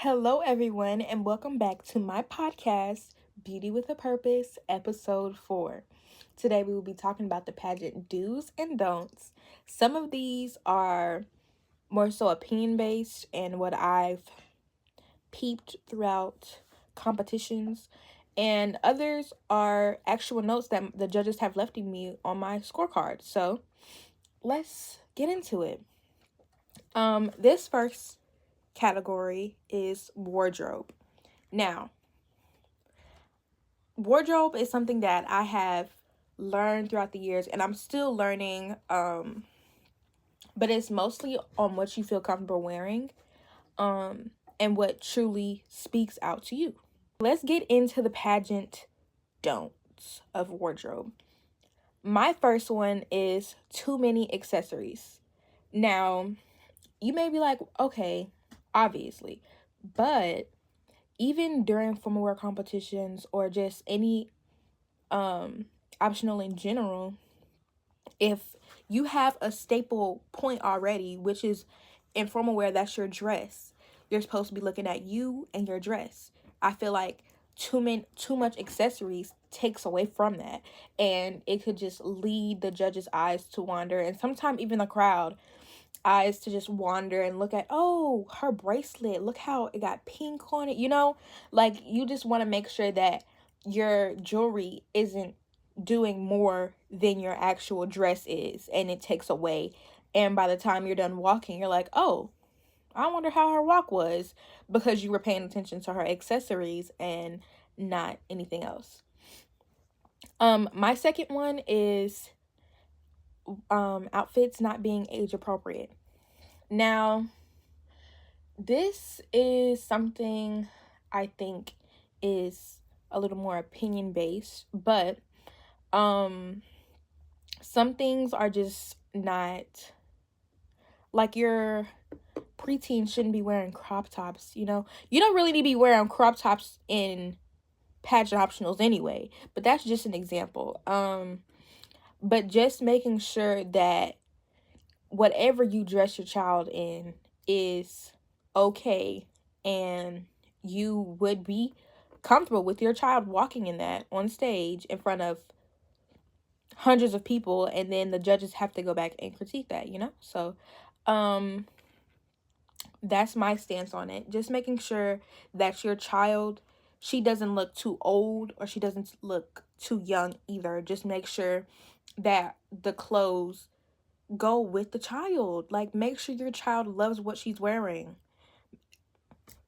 Hello, everyone, and welcome back to my podcast, Beauty with a Purpose, episode 4. Today, we will be talking about the pageant do's and don'ts. Some of these are more so opinion based and what I've peeped throughout competitions, and others are actual notes that the judges have left me on my scorecard. So, let's get into it. This first category is wardrobe. Now, wardrobe is something that I have learned throughout the years and I'm still learning, but it's mostly on what you feel comfortable wearing, and what truly speaks out to you. Let's get into the pageant don'ts of wardrobe. My first one is too many accessories. Now, you may be like, okay, obviously, but even during formal wear competitions or just any optional in general, if you have a staple point already, which is informal wear, that's your dress, you're supposed to be looking at you and your dress. I feel like too much accessories takes away from that, and it could just lead the judges' eyes to wander, and sometimes even the crowd eyes to just wander and look at, oh, her bracelet, look how it got pink on it, like you just want to make sure that your jewelry isn't doing more than your actual dress is, and it takes away, and by the time you're done walking, you're like, oh, I wonder how her walk was, because you were paying attention to her accessories and not anything else. My second one is outfits not being age appropriate. Now, this is something I think is a little more opinion based, but some things are just not, like, your preteen shouldn't be wearing crop tops, you don't really need to be wearing crop tops in pageant optionals anyway, but that's just an example. But just making sure that whatever you dress your child in is okay, and you would be comfortable with your child walking in that on stage in front of hundreds of people, and then the judges have to go back and critique that, so that's my stance on it. Just making sure that your child, she doesn't look too old or she doesn't look too young either. Just make sure that the clothes go with the child. Like, make sure your child loves what she's wearing.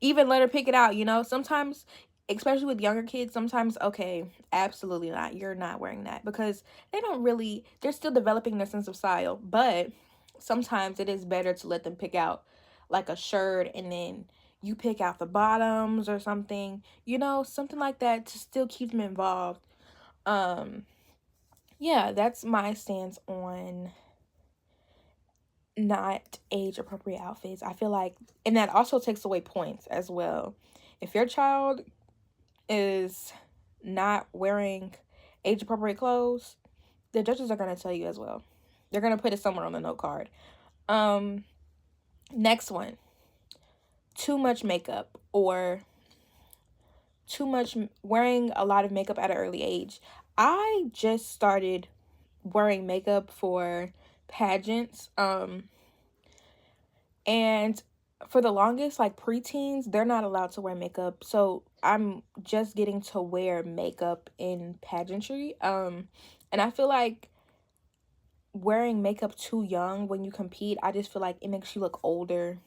Even let her pick it out, Sometimes, especially with younger kids, sometimes, okay, absolutely not. You're not wearing that, because they're still developing their sense of style. But sometimes it is better to let them pick out like a shirt, and then you pick out the bottoms or something, something like that, to still keep them involved. Yeah, that's my stance on not age appropriate outfits. I feel like, and that also takes away points as well. If your child is not wearing age appropriate clothes, the judges are going to tell you as well. They're going to put it somewhere on the note card. Next one, too much makeup, or wearing a lot of makeup at an early age. I just started wearing makeup for pageants, and for the longest, like, preteens, they're not allowed to wear makeup, so I'm just getting to wear makeup in pageantry. And I feel like wearing makeup too young when you compete, I just feel like it makes you look older,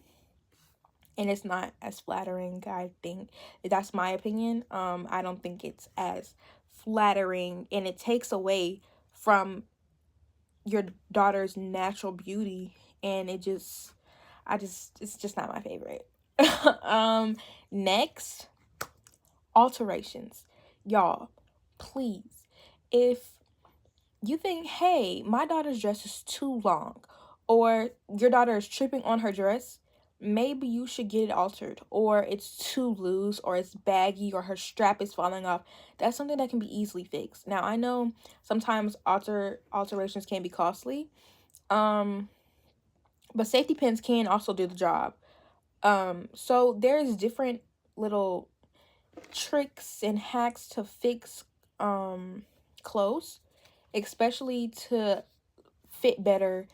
and it's not as flattering. I think that's my opinion. I don't think it's as flattering, and it takes away from your daughter's natural beauty, and it's just not my favorite. Next, alterations. Y'all, please, if you think, hey, my daughter's dress is too long, or your daughter is tripping on her dress, maybe you should get it altered, or it's too loose, or it's baggy, or her strap is falling off. That's something that can be easily fixed. Now, I know sometimes alterations can be costly, but safety pins can also do the job. So there's different little tricks and hacks to fix clothes, especially to fit better.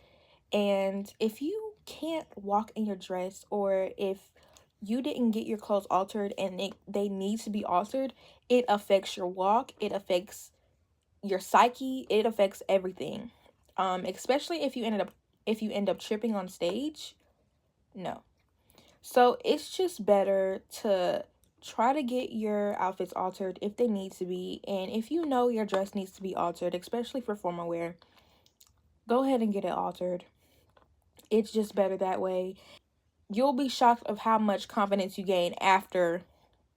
And if you can't walk in your dress, or if you didn't get your clothes altered and they need to be altered, it affects your walk, it affects your psyche, it affects everything. Especially if you end up tripping on stage. No. So it's just better to try to get your outfits altered if they need to be. And if you know your dress needs to be altered, especially for formal wear, go ahead and get it altered. It's just better that way. You'll be shocked of how much confidence you gain after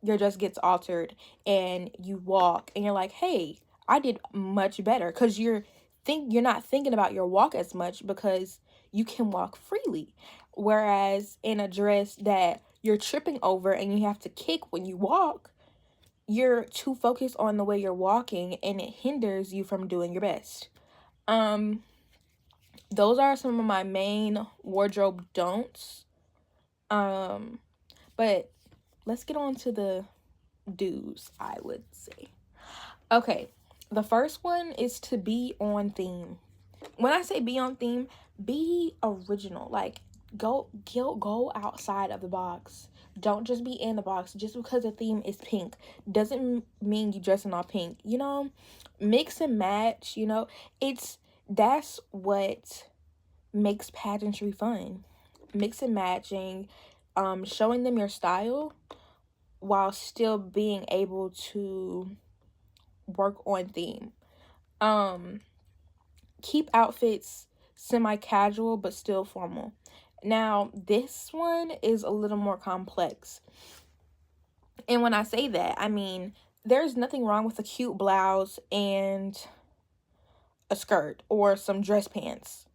your dress gets altered and you walk and you're like, hey, I did much better, because you're not thinking about your walk as much because you can walk freely. Whereas in a dress that you're tripping over and you have to kick when you walk, you're too focused on the way you're walking and it hinders you from doing your best. Those are some of my main wardrobe don'ts. But let's get on to the do's, I would say. Okay, the first one is to be on theme. When I say be on theme, be original. Like, go outside of the box. Don't just be in the box. Just because the theme is pink doesn't mean you dressing all pink. Mix and match. That's what makes pageantry fun. Mix and matching, showing them your style while still being able to work on theme. Keep outfits semi-casual but still formal. Now, this one is a little more complex. And when I say that, I mean, there's nothing wrong with a cute blouse and a skirt or some dress pants.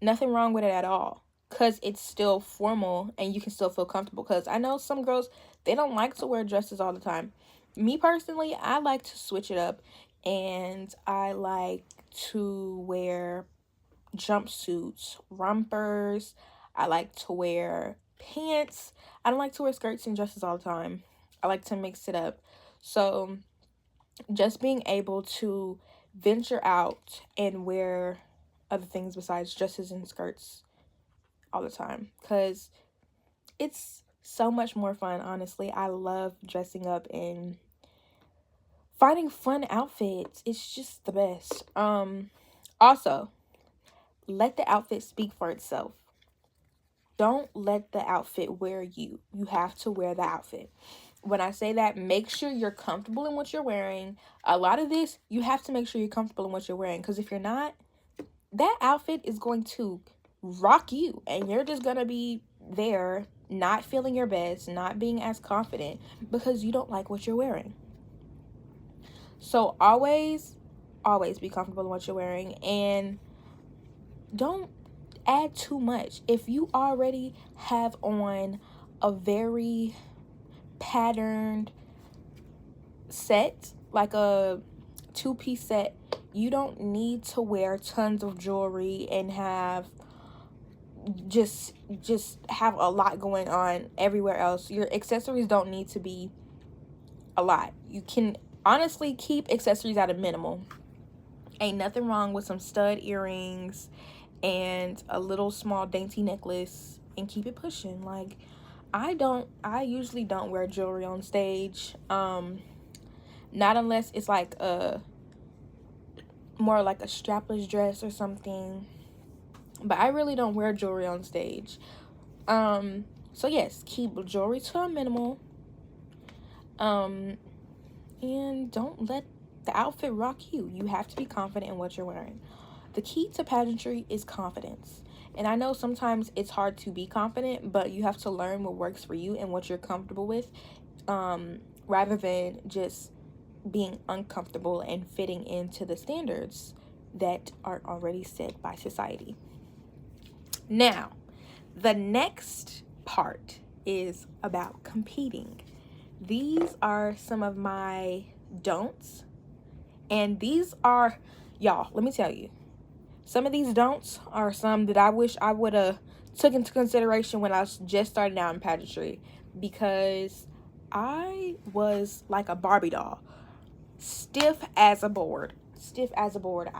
Nothing wrong with it at all, because it's still formal and you can still feel comfortable. Because I know some girls, they don't like to wear dresses all the time. Me personally, I like to switch it up, and I like to wear jumpsuits, rompers. I like to wear pants. I don't like to wear skirts and dresses all the time. I like to mix it up. So just being able to venture out and wear other things besides dresses and skirts all the time, because it's so much more fun. Honestly, I love dressing up and finding fun outfits. It's just the best. Also, let the outfit speak for itself. Don't let the outfit wear you. You have to wear the outfit. When I say that, make sure you're comfortable in what you're wearing. A lot of this, you have to make sure you're comfortable in what you're wearing, because if you're not, that outfit is going to rock you and you're just going to be there not feeling your best, not being as confident because you don't like what you're wearing. So always be comfortable in what you're wearing, and don't add too much. If you already have on a very patterned set, like a two-piece set, you don't need to wear tons of jewelry and have just have a lot going on everywhere else. Your accessories don't need to be a lot. You can honestly keep accessories at a minimum. Ain't nothing wrong with some stud earrings and a little small dainty necklace, and keep it pushing. Like, I usually don't wear jewelry on stage. Not unless it's like a more like a strapless dress or something. But I really don't wear jewelry on stage. So yes, keep jewelry to a minimal. And don't let the outfit rock you. You have to be confident in what you're wearing. The key to pageantry is confidence. And I know sometimes it's hard to be confident, but you have to learn what works for you and what you're comfortable with, rather than just being uncomfortable and fitting into the standards that are already set by society. Now, the next part is about competing. These are some of my don'ts. And these are, y'all, let me tell you, some of these don'ts are some that I wish I would have took into consideration when I was just starting out in pageantry, because I was like a Barbie doll, stiff as a board, stiff as a board.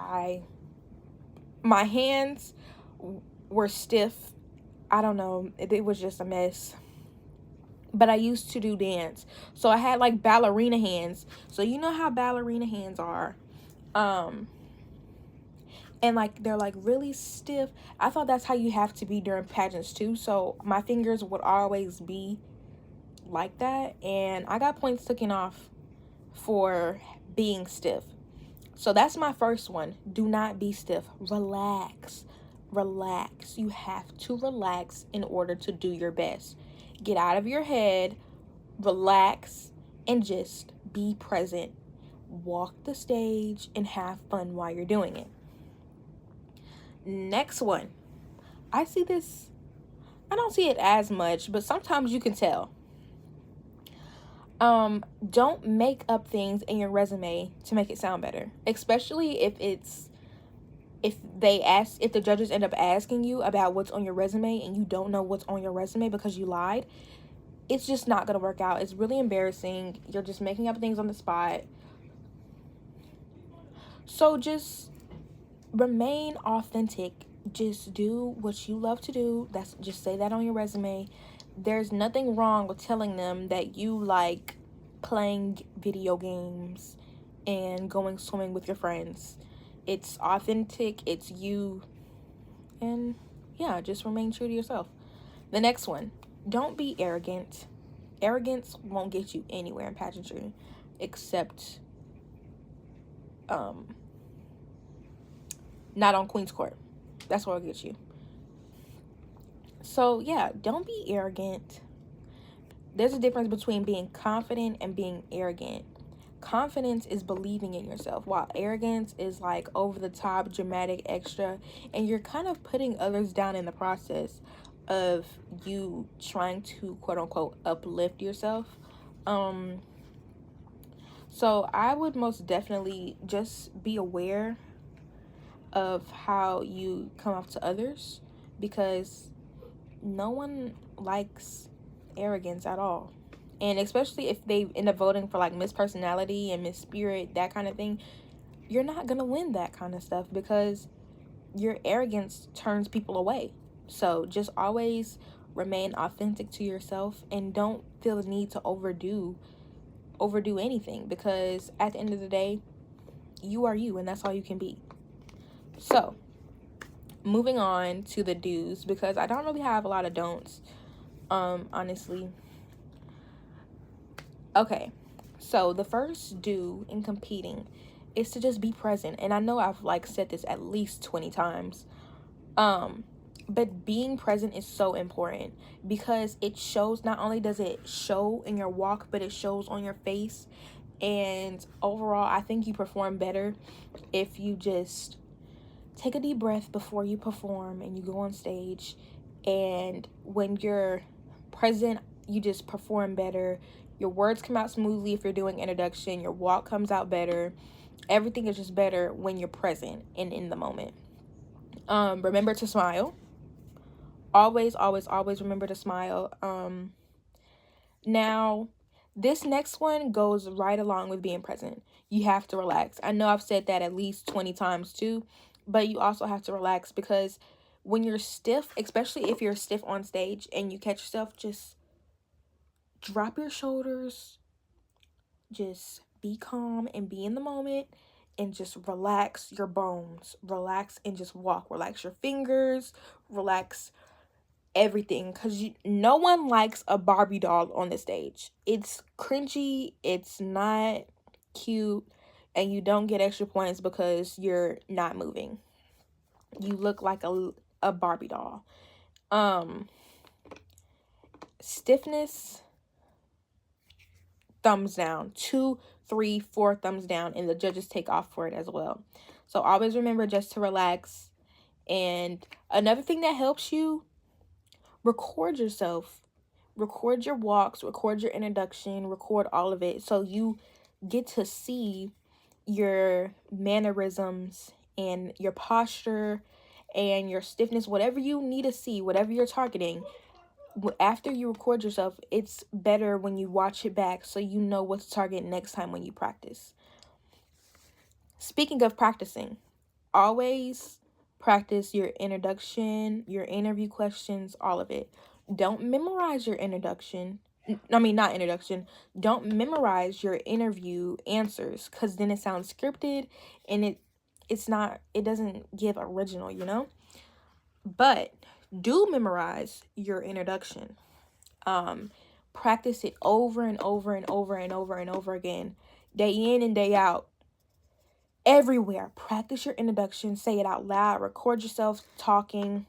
My hands were stiff. I don't know, it was just a mess. But I used to do dance, so I had like ballerina hands. So you know how ballerina hands are, and like they're like really stiff. I thought that's how you have to be during pageants too. So my fingers would always be like that, and I got points taken off for being stiff. So that's my first one. Do not be stiff. Relax. Relax. You have to relax in order to do your best. Get out of your head, relax, and just be present. Walk the stage and have fun while you're doing it. Next one. I see this, I don't see it as much, but sometimes you can tell. Don't make up things in your resume to make it sound better, especially if the judges end up asking you about what's on your resume and you don't know what's on your resume because you lied. It's just not gonna work out. It's really embarrassing. You're just making up things on the spot. So just remain authentic. Just do what you love to do. Just say that on your resume. There's nothing wrong with telling them that you like playing video games and going swimming with your friends. It's authentic, it's you, and yeah, just remain true to yourself. The next one, don't be arrogant. Arrogance won't get you anywhere in pageantry, except not on Queen's Court. That's where it'll get you. So yeah, don't be arrogant. There's a difference between being confident and being arrogant. Confidence is believing in yourself, while arrogance is like over the top, dramatic, extra, and you're kind of putting others down in the process of you trying to quote unquote uplift yourself. So I would most definitely just be aware of how you come off to others, because no one likes arrogance at all. And especially if they end up voting for like Miss Personality and Miss Spirit, that kind of thing, you're not gonna win that kind of stuff because your arrogance turns people away. So just always remain authentic to yourself and don't feel the need to overdo anything, because at the end of the day, you are you and that's all you can be. So moving on to the do's, because I don't really have a lot of don'ts, honestly. Okay, so the first do in competing is to just be present. And I know I've like said this at least 20 times. But being present is so important, because it shows, not only does it show in your walk, but it shows on your face. And overall, I think you perform better if you just take a deep breath before you perform and you go on stage. And when you're present, you just perform better. Your words come out smoothly if you're doing introduction. Your walk comes out better. Everything is just better when you're present and in the moment. Remember to smile. Always, always, always remember to smile. Now, this next one goes right along with being present. You have to relax. I know I've said that at least 20 times too, but you also have to relax, because when you're stiff, especially if you're stiff on stage and you catch yourself, just drop your shoulders, just be calm and be in the moment, and just relax your bones. Relax and just walk. Relax your fingers, relax everything, because no one likes a Barbie doll on the stage. It's cringy, it's not cute, and you don't get extra points because you're not moving. You look like a Barbie doll. Stiffness, thumbs down. 2, 3, 4 thumbs down, and the judges take off for it as well. So always remember just to relax. And another thing that helps you, record yourself. Record your walks, record your introduction, record all of it, so you get to see your mannerisms and your posture and your stiffness, whatever you need to see, whatever you're targeting, after you record yourself, it's better when you watch it back so you know what to target next time when you practice. Speaking of practicing, always practice your introduction, your interview questions, all of it. Don't memorize your introduction. Not introduction. Don't memorize your interview answers, because then it sounds scripted and it doesn't give original, you know? But do memorize your introduction. Practice it over and over and over and over and over again, day in and day out. Everywhere. Practice your introduction, say it out loud, record yourself talking,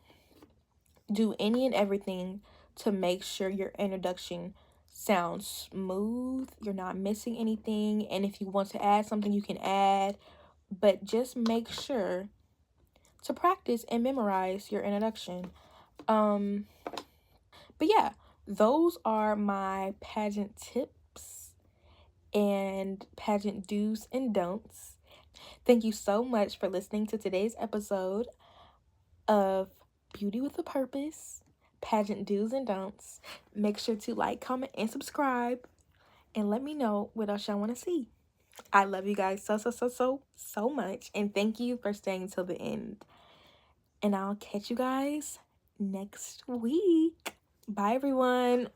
do any and everything to make sure your introduction sounds smooth, you're not missing anything, and if you want to add something, you can add, but just make sure to practice and memorize your introduction. But yeah, those are my pageant tips and pageant do's and don'ts. Thank you so much for listening to today's episode of Beauty with a Purpose, pageant do's and don'ts. Make sure to like, comment, and subscribe, and let me know what else y'all want to see. I love you guys so much, and thank you for staying till the end. And I'll catch you guys next week. Bye, everyone.